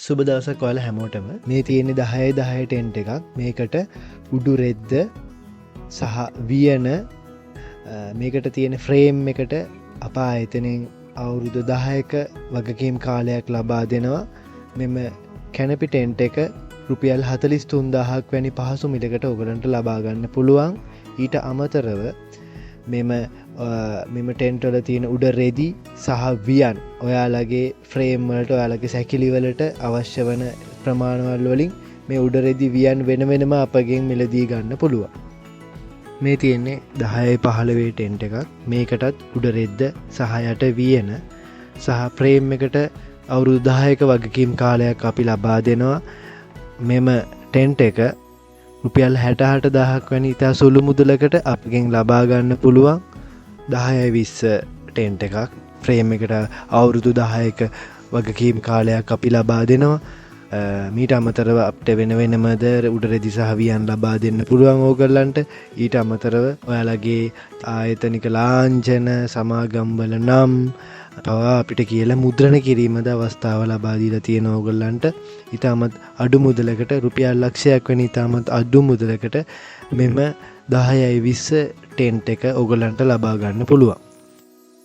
සුබ දවසක් ඔයාලා හැමෝටම. මේ තියෙන්නේ 10 ටෙන්ට් එකක්. මේකට උඩු රෙද්ද සහ වියන මේකට තියෙන ෆ්‍රේම් එකට අප ආයතනයෙන් අවුරුදු 10ක වගකීම් කාලයක් ලබා දෙනවා. මෙම කැනපි ටෙන්ට් එක රුපියල් 43000ක් වැනි පහසු මිලකට ඔයගලන්ට ලබා ගන්න පුළුවන්. ඊට අමතරව මෙම ටෙන්ට් වල තියෙන උඩ රෙදි සහ වියන් ඔයාලගේ ෆ්‍රේම් වලට ඔයාලගේ සැකිලි වලට අවශ්‍ය වන ප්‍රමාණවල වලින් මේ උඩ රෙදි වියන් වෙන වෙනම අපගෙන් මිලදී ගන්න පුළුවන්. මේ තියෙන්නේ 10-15 ටෙන්ට් එකක්. මේකටත් උඩ රෙද්ද සහ යට වියන සහ ෆ්‍රේම් එකට අවුරුදු 10ක වගකීම් කාලයක් අපි ලබා දෙනවා. මෙම ටෙන්ට් එක රුපියල් 68000ක් වැනි ඉතා සුළු මුදලකට අපගෙන් ලබා ගන්න පුළුවන්. 10-20 ටෙන්ට් එකක් ෆ්‍රේම් එකට අවුරුදු 10ක වගකීම් කාලයක් අපි ලබා දෙනවා. මීට අමතරව අපට වෙන වෙනමද උඩ රෙදි සහ වියන් ලබා දෙන්න පුළුවන් ඕගොල්ලන්ට. ඊට අමතරව ඔයාලගේ ආයතනික ලාංඡන සමාගම්වල නම් තවා අපිට කියලා මුද්‍රණ කිරීමද අවස්ථාව ලබා දීලා තියෙන ඕගොල්ලන්ට. ඊටමත් අඩු මුදලකට රුපියල් ලක්ෂයක් වෙන ඊටමත් අඩු මුදලකට මෙම 10-20 ටෙන්ට් එක ඕගොල්ලන්ට ලබා ගන්න පුළුවන්.